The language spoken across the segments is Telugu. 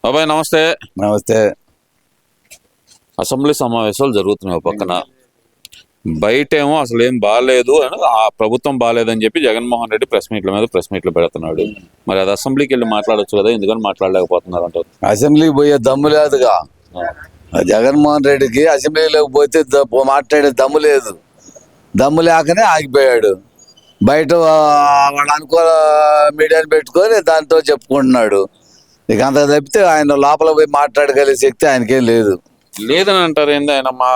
బాబాయ్ నమస్తే. నమస్తే. అసెంబ్లీ సమావేశాలు జరుగుతున్నాయి పక్కన, బయటేమో అసలు ఏం బాగాలేదు అని, ఆ ప్రభుత్వం బాగాలేదని చెప్పి జగన్మోహన్ రెడ్డి ప్రెస్ మీట్లు పెడుతున్నాడు. మరి అది అసెంబ్లీకి వెళ్ళి మాట్లాడొచ్చు కదా, ఎందుకని మాట్లాడలేకపోతున్నారు అంటారు? అసెంబ్లీకి పోయే దమ్ము లేదుగా జగన్మోహన్ రెడ్డికి. అసెంబ్లీలోకి పోతే మాట్లాడే దమ్ము లేదు. దమ్ము లేకనే ఆగిపోయాడు. బయట వాళ్ళు అనుకూల మీడియాని పెట్టుకొని దాంతో చెప్పుకుంటున్నాడు. ఇక అంత తప్పితే ఆయన లోపల పోయి మాట్లాడగలిగే శక్తి ఆయనకేం లేదు. లేదని అంటారు ఏంది? ఆయన మా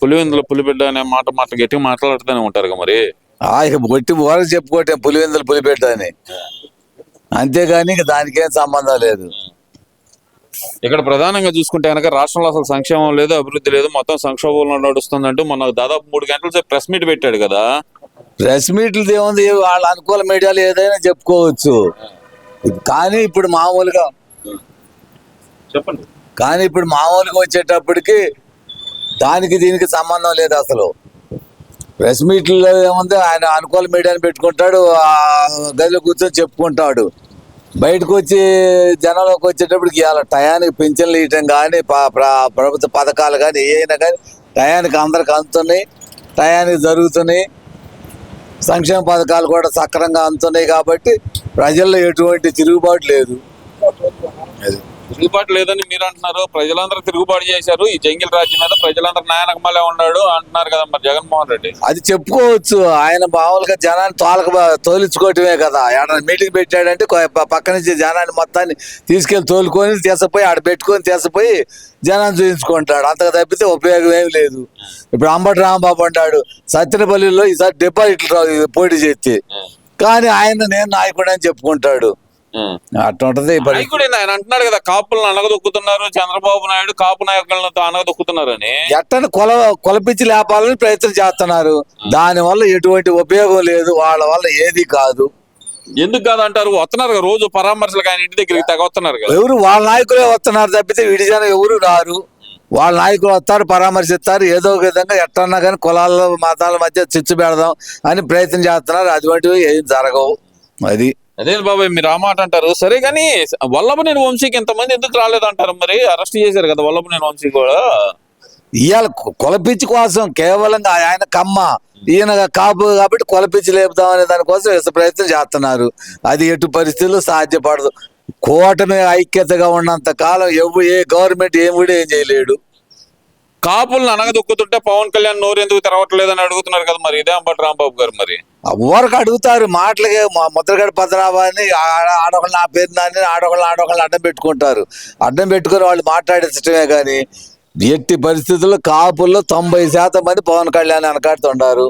పులివెందుల పులిబిడ్డ అనే మాట గట్టిగా మాట్లాడుతూనే ఉంటారు మరి. ఇక గట్టి వరకు చెప్పుకోవటం పులివెందులు పులిబిడ్డ అని, అంతేగాని ఇక దానికేం సంబంధం లేదు. ఇక్కడ ప్రధానంగా చూసుకుంటే కనుక రాష్ట్రంలో అసలు సంక్షేమం లేదు, అభివృద్ధి లేదు, మొత్తం సంక్షోభంలో నడుస్తుందంటూ మొన్న దాదాపు 3 గంటల సేపు ప్రెస్ మీట్ పెట్టాడు కదా. ప్రెస్ మీట్లు ఏముంది, వాళ్ళ అనుకూల మీడియాలో ఏదైనా చెప్పుకోవచ్చు. కానీ ఇప్పుడు మామూలుగా చెప్పండి. కానీ ఇప్పుడు మామూలుగా వచ్చేటప్పటికి దానికి దీనికి సంబంధం లేదు అసలు. ప్రెస్ మీట్లో ఏముంది, ఆయన అనుకూల మీడియాని పెట్టుకుంటాడు, గదిలో కూర్చొని చెప్పుకుంటాడు. బయటకు వచ్చి జనంలోకి వచ్చేటప్పటికి ఇవాళ టయానికి పింఛన్లు ఇవ్వటం కానీ, ప్రభుత్వ పథకాలు కానీ ఏమైనా కానీ టయానికి అందరికి అందుతున్నాయి, టయానికి జరుగుతున్నాయి. సంక్షేమ పథకాలు కూడా సక్రమంగా అందుతున్నాయి. కాబట్టి ప్రజల్లో ఎటువంటి తిరుగుబాటు లేదు. తిరుగుబాటు లేదని మీరు అంటున్నారు, ప్రజలందరూ తిరుగుబాటు చేశారు. ఈ జంగిల్ రాజ్యం మీద ప్రజలందరూ నాయనకమలే ఉన్నాడు అంటున్నారు కదా మరి జగన్మోహన్ రెడ్డి. అది చెప్పుకోవచ్చు. ఆయన మామూలుగా జనాన్ని తోలించుకోవటమే కదా. ఏడన్నా మీటింగ్ పెట్టాడంటే పక్క నుంచి జనాన్ని మొత్తాన్ని తీసుకెళ్లి తోలుకొని తీసపోయి ఆడ పెట్టుకొని తీసపోయి జనాన్ని చూపించుకుంటాడు. అంతకు తప్పితే ఉపయోగం ఏమి లేదు. ఇప్పుడు అంబటి రాంబాబు అంటాడు సత్యనపల్లిలో ఈసారి డిపాజిట్లు పోటీ చేస్తే, కానీ నేను నాయకుడు అని చెప్పుకుంటాడు. అట్లుంటది. ఆయన అంటున్నాడు కదా, కాపులను అనగదొక్కుతున్నారు చంద్రబాబు నాయుడు, కాపు నాయకులతో అనగదొక్కుతున్నారని. ఎట్టని కొలపించి లేపాలని ప్రయత్నం చేస్తున్నారు. దాని వల్ల ఎటువంటి ఉపయోగం లేదు, వాళ్ళ వల్ల ఏది కాదు. ఎందుకు కాదంటారు? వస్తున్నారు కదా రోజు పరామర్శలకు, ఆయన ఇంటి దగ్గరికి తెగ వస్తున్నారు కదా. ఎవరు వాళ్ళ నాయకులే వస్తున్నారు తప్పితే విడిజనం ఎవరు రారు. వాళ్ళ నాయకులు వస్తారు, పరామర్శిస్తారు. ఏదో ఒక విధంగా ఎట్టన్నా కానీ కులాల మతాల మధ్య చిచ్చు పెడదాం అని ప్రయత్నం చేస్తున్నారు. అటువంటివి ఏం జరగవు. అదే బాబాయ్, మీరు ఆ మాట అంటారు సరే, కానీ వల్లభనేని వంశీకి ఇంతమంది ఎందుకు రాలేదంటారు? మరి అరెస్ట్ చేశారు కదా వల్లభనేని వంశీ కూడా. ఇవాళ కొలపిచ్చి కోసం కేవలం ఆయన కమ్మ, ఈయన కాపు కాబట్టి కొలపిచ్చి లేపుదాం అనే దానికోసం ప్రయత్నం చేస్తున్నారు. అది ఎటు పరిస్థితుల్లో సాధ్యపడదు. కూటమి ఐక్యతగా ఉన్నంత కాలం ఏ గవర్నమెంట్ ఏం చేయలేడు. కాపులను అనగదొక్కుతుంటే పవన్ కళ్యాణ్ నోరు ఎందుకు తెరవట్లేదని అడుగుతున్నారు కదా మరి. ఇదే అంబటి రాంబాబు గారు మరి ఊరకు అడుగుతారు. మాటలకే ముద్రగడ పద్మనాభాన్ని ఆడొకళ్ళు నా పేరు నాని ఆడొకళ్ళు అడ్డం పెట్టుకుంటారు. అడ్డం పెట్టుకుని వాళ్ళు మాట్లాడించటమే కానీ ఎట్టి పరిస్థితుల్లో కాపుల్లో 90% మంది పవన్ కళ్యాణ్ వెనకాడుతుంటారు.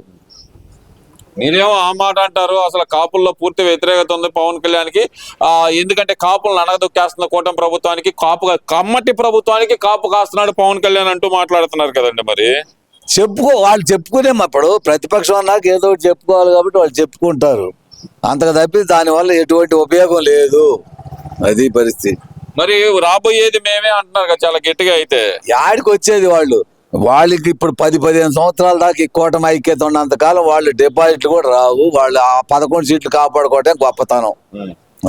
మీరేమో ఆ మాట అంటారు. అసలు కాపుల్లో పూర్తి వ్యతిరేకత ఉంది పవన్ కళ్యాణ్కి. ఎందుకంటే కాపులను అనగదొక్కేస్తున్న కూటమి ప్రభుత్వానికి, కమ్మటి ప్రభుత్వానికి కాపు కాస్తున్నాడు పవన్ కళ్యాణ్ అంటూ మాట్లాడుతున్నారు కదండి. మరి వాళ్ళు చెప్పుకునే ఇప్పుడు ప్రతిపక్షం అన్నాక ఏదో ఒకటి చెప్పుకోవాలి కాబట్టి వాళ్ళు చెప్పుకుంటారు. అంతకు తప్పి దానివల్ల ఎటువంటి ఉపయోగం లేదు. అది పరిస్థితి. మరి రాబోయేది మేమే అంటున్నారు కదా చాలా గట్టిగా. అయితే యాడికి వచ్చేది వాళ్ళకి ఇప్పుడు 10-15 సంవత్సరాల దాకా ఈ కూటమి ఐక్యత ఉన్నంత కాలం వాళ్ళు డిపాజిట్లు కూడా రావు. వాళ్ళు ఆ 11 సీట్లు కాపాడుకోవటం గొప్పతనం.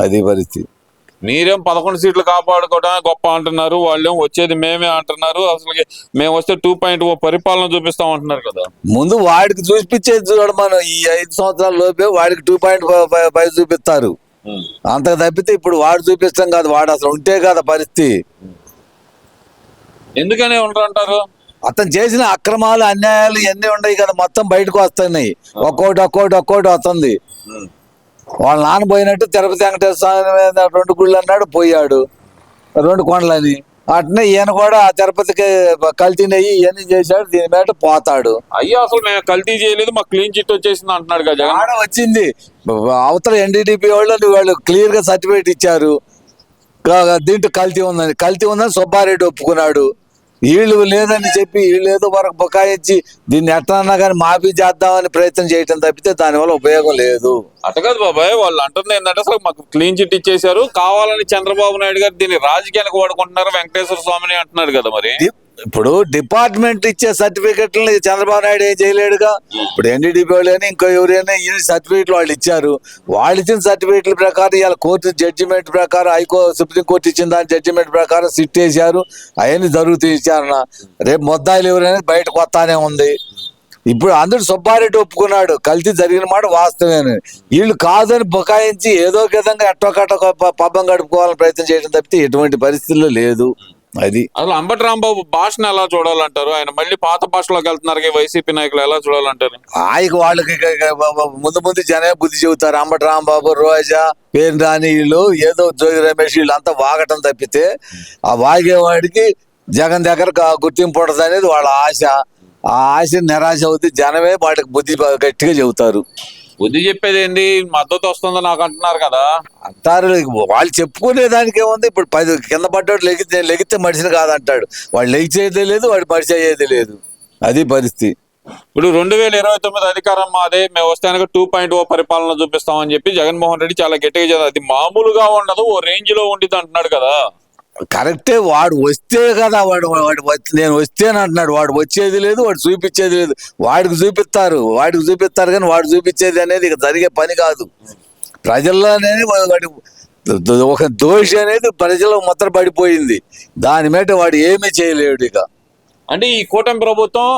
అది పరిస్థితి. మీరేం 11 సీట్లు కాపాడుకోవడమే గొప్ప అంటున్నారు, వాళ్ళేం వచ్చేది మేమే అంటున్నారు. అసలు మేము వస్తే 2.0 పరిపాలన చూపిస్తాం అంటున్నారు కదా. ముందు వాడికి చూపించేది చూడమను. ఈ 5 సంవత్సరాల లోపే వాడికి 2.5 చూపిస్తారు. అంతకు తప్పితే ఇప్పుడు వాడు చూపిస్తాం కాదు. వాడు అసలు ఉంటే కదా పరిస్థితి. ఎందుకనే ఉంటారంటారు? అతను చేసిన అక్రమాలు అన్యాయాలు ఇవన్నీ ఉన్నాయి కదా, మొత్తం బయటకు వస్తున్నాయి. ఒక్కోటి వస్తుంది. వాళ్ళ నాన్న పోయినట్టు తిరుపతి వెంకటేశ్వర స్వామి మీద 2 గుళ్ళు అన్నాడు, పోయాడు 2 కొండలని. అట్నే ఈయన కూడా తిరుపతికి కల్తీనయ్యి ఇవన్నీ చేశాడు, దీని మీద పోతాడు. అయ్యో అసలు మేము కల్తీ చేయలేదు, మాకు క్లీన్ చిట్ వచ్చేసింది అంటున్నాడు కదా. ఆడ వచ్చింది అవతల NDDP వాళ్ళు క్లియర్ గా సర్టిఫికేట్ ఇచ్చారు. దీంట్లో కల్తీ ఉందని సుబ్బారెడ్డి ఒప్పుకున్నాడు. వీళ్ళు లేదని చెప్పి వీళ్ళు ఏదో వరకు బకాయించి దీన్ని ఎట్లన్నా కానీ మాఫీ చేద్దామని ప్రయత్నం చేయటం తప్పితే దానివల్ల ఉపయోగం లేదు. అట్టకాదు బాబాయ్, వాళ్ళు అంటుంది ఏంటంటే అసలు మాకు క్లీన్ చిట్ ఇచ్చేశారు, కావాలని చంద్రబాబు నాయుడు గారు దీన్ని రాజకీయానికి వాడుకుంటున్నారు వెంకటేశ్వర స్వామిని అంటున్నారు కదా. మరి ఇప్పుడు డిపార్ట్మెంట్ ఇచ్చే సర్టిఫికెట్లని చంద్రబాబు నాయుడు ఏం చేయలేడుగా. ఇప్పుడు ఎన్డీడీపీ వాళ్ళని ఇంకో ఎవరైనా ఈ సర్టిఫికెట్లు వాళ్ళు ఇచ్చారు. వాళ్ళు ఇచ్చిన సర్టిఫికెట్ల ప్రకారం ఇవాళ కోర్టు జడ్జిమెంట్ ప్రకారం సుప్రీంకోర్టు ఇచ్చిన దాని జడ్జిమెంట్ ప్రకారం సిట్ వేశారు. అవన్నీ జరుగుతూ ఇచ్చారన్న. రేపు ముద్దాయిలు ఎవరైనా బయట కొత్తానే ఉంది. ఇప్పుడు అందరూ సుబ్బారెడ్డి ఒప్పుకున్నాడు కల్తీ జరిగిన మాట వాస్తవేనని. వీళ్ళు కాదని బుకాయించి ఏదో ఒక విధంగా ఎట్టోకట్ట పబ్బం గడుపుకోవాలని ప్రయత్నం చేయడం తప్పితే ఎటువంటి పరిస్థితుల్లో లేదు. అది అసలు అంబటి రాంబాబు భాషను ఎలా చూడాలంటారు? ఆయన మళ్ళీ పాత భాషలోకి వెళ్తున్నారు, వైసీపీ నాయకులు ఎలా చూడాలంటారు? వాళ్ళకి ముందు ముందు జనే బుద్ధి చెబుతారు. అంబటి రాంబాబు, రోజా, పేరు రాని వీళ్ళు ఏదో జోగి రమేష్ వీళ్ళంతా వాగటం తప్పితే ఆ వాగేవాడికి జగన్ దగ్గర గుర్తింపు ఉండదు అనేది వాళ్ళ ఆశ. ఆ ఆశ నిరాశ అవుతుంది. జనమే వాటికి బుద్ధి గట్టిగా చెబుతారు. బుద్ధి చెప్పేది ఏంది? మద్దతు వస్తుందో నాకు అంటున్నారు కదా అంటారు. వాళ్ళు చెప్పుకునే దానికి ఏముంది? ఇప్పుడు 10 కింద పడ్డాడు లెగితే మనిషిని కాదంటాడు. వాడు లెగిచేదే లేదు, వాడు మనిషి అయ్యేది లేదు. అది పరిస్థితి. ఇప్పుడు 2029 అధికారం మాదే, మేము వస్తే కనుక 2.0 పరిపాలన చూపిస్తామని చెప్పి జగన్మోహన్ రెడ్డి చాలా గట్టిగా చేస్తారు. అది మామూలుగా ఉండదు, ఓ రేంజ్ లో ఉండిద్ది అంటున్నాడు కదా. కరెక్టే. వాడు వస్తే కదా వాడు నేను వస్తేనే అంటున్నాడు. వాడు వచ్చేది లేదు, వాడు చూపించేది లేదు. వాడికి చూపిస్తారు కానీ వాడు చూపించేది అనేది ఇక జరిగే పని కాదు. ప్రజల్లో అనేది వాడి ఒక దోషి అనేది ప్రజల్లో ముద్ర పడిపోయింది. దాని మీద వాడు ఏమీ చేయలేడు ఇక. అంటే ఈ కూటమి ప్రభుత్వం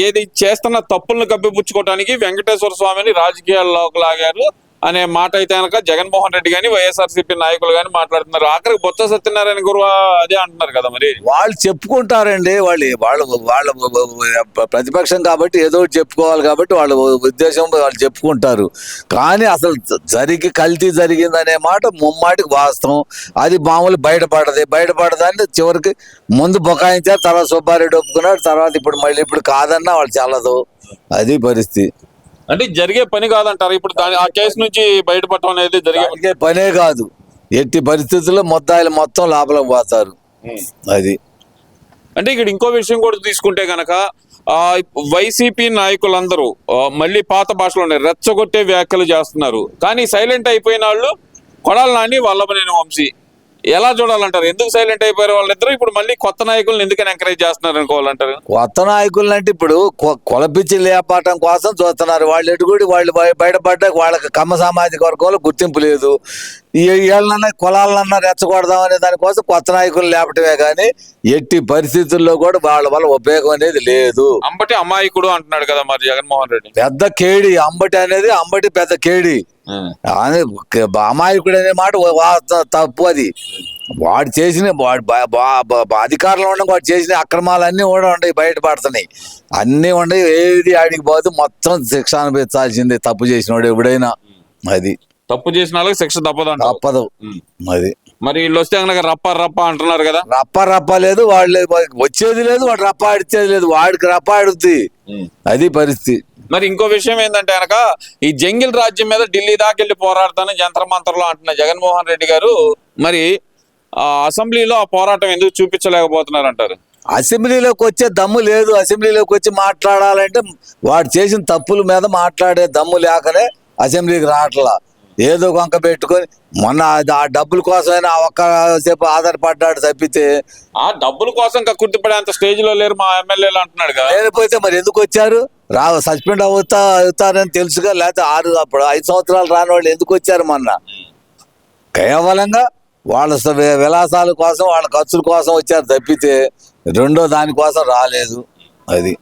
ఏది చేస్తున్న తప్పులను కప్పిపుచ్చుకోవడానికి వెంకటేశ్వర స్వామిని రాజకీయాల్లోకి లాగారు అనే మాట అయితే కనుక జగన్మోహన్ రెడ్డి గాని వైఎస్ఆర్సీపీ నాయకులు గాని మాట్లాడుతున్నారు. ఆఖరికి బొత్స సత్యనారాయణ గురువు అదే అంటున్నారు కదా. మరి వాళ్ళు చెప్పుకుంటారండి. వాళ్ళ ప్రతిపక్షం కాబట్టి ఏదో ఒకటి చెప్పుకోవాలి కాబట్టి వాళ్ళ ఉద్దేశం వాళ్ళు చెప్పుకుంటారు. కానీ అసలు కల్తీ జరిగిందనే మాట ముమ్మాటికి వాస్తవం. అది మామూలు బయటపడదాన్ని చివరికి ముందు బొకాయించారు, తర్వాత సుబ్బారెడ్డి ఒప్పుకున్నాడు, తర్వాత ఇప్పుడు కాదన్నా వాళ్ళు చల్లదు. అది పరిస్థితి. అంటే జరిగే పని కాదంటారు ఇప్పుడు ఆ కేసు నుంచి బయటపడటం అనేది జరిగే పనే కాదు. ఎట్టి పరిస్థితుల్లో ముద్దాయిలు మొత్తం లోపలికి పోతారు. అది అంటే ఇక్కడ ఇంకో విషయం కూడా తీసుకుంటే గనక వైసీపీ నాయకులందరూ మళ్ళీ పాత భాషలోనే రెచ్చగొట్టే వ్యాఖ్యలు చేస్తున్నారు. కానీ సైలెంట్ అయిపోయిన వాళ్ళు కొడాలి నాని, వల్లభనేని వంశీ ఎలా చూడాలంటారు? ఎందుకు సైలెంట్ అయిపోయారు వాళ్ళిద్దరు? ఇప్పుడు మళ్ళీ కొత్త నాయకులను ఎందుకని ఎంకరేజ్ చేస్తున్నారు అనుకోవాలంటారు? కొత్త నాయకులు అంటే ఇప్పుడు కొలపిచ్చి లేపాటం కోసం చూస్తున్నారు. వాళ్ళు బయటపడ్డాక వాళ్ళకి కమ్మ సామాజిక వర్గంలో గుర్తింపు లేదు. ఏళ్ళన్నా కులాలన్నా రెచ్చగొడదాం అనే దానికోసం కొత్త నాయకులు లేపటమే కానీ ఎట్టి పరిస్థితుల్లో కూడా వాళ్ళ వల్ల ఉపయోగం అనేది లేదు. అంబటి అమాయకుడు అంటున్నాడు కదా మరి జగన్మోహన్ రెడ్డి. పెద్ద కేడి అంబటి పెద్ద కేడి. అమాయకుడు అనే మాట తప్పు. అది వాడు చేసిన అధికారంలో ఉండగా వాడు చేసిన అక్రమాలన్నీ కూడా ఉండయి, బయటపడుతున్నాయి. అన్నీ ఉండయి. ఏది ఆడికి పోతే మొత్తం శిక్ష అనిపించాల్సిందే తప్పు చేసినవాడు ఎప్పుడైనా. అది తప్పు చేసిన వాళ్ళకి శిక్ష తప్పదు. అది మరి వీళ్ళు వస్తే కనుక రప్ప అంటున్నారు కదా. రప్ప లేదు, వాళ్ళు వచ్చేది లేదు, వాడు రప్ప ఆడిచ్చేది లేదు. వాడికి రప్ప ఆడుద్ది. అది పరిస్థితి. మరి ఇంకో విషయం ఏంటంటే కనుక ఈ జంగిల్ రాజ్యం మీద ఢిల్లీ దాకా వెళ్ళి పోరాడతానని జంతర్ మంతర్లో అంటున్న జగన్మోహన్ రెడ్డి గారు మరి అసెంబ్లీలో ఆ పోరాటం ఎందుకు చూపించలేకపోతున్నారు అంటారు? అసెంబ్లీలోకి వచ్చే దమ్ము లేదు. అసెంబ్లీలోకి వచ్చి మాట్లాడాలంటే వాడు చేసిన తప్పుల మీద మాట్లాడే దమ్ము లేకనే అసెంబ్లీకి రావట్లా. ఏదో కొంక పెట్టుకొని మొన్న ఆ డబ్బుల కోసమైనా ఒక్కసేపు ఆధారపడ్డాడు తప్పితే ఆ డబ్బుల కోసం కక్కుర్తిపడే అంత స్టేజ్ లో లేరు మా ఎమ్మెల్యేలు అంటున్నాడు కదా. లేకపోతే మరి ఎందుకు వచ్చారు? సస్పెండ్ అవుతారని తెలుసుగా. లేకపోతే అప్పుడు 5 సంవత్సరాలు రాని వాళ్ళు ఎందుకు వచ్చారు మొన్న? కేవలంగా వాళ్ళ విలాసాల కోసం, వాళ్ళ ఖర్చుల కోసం వచ్చారు తప్పితే రెండో దానికోసం రాలేదు. అది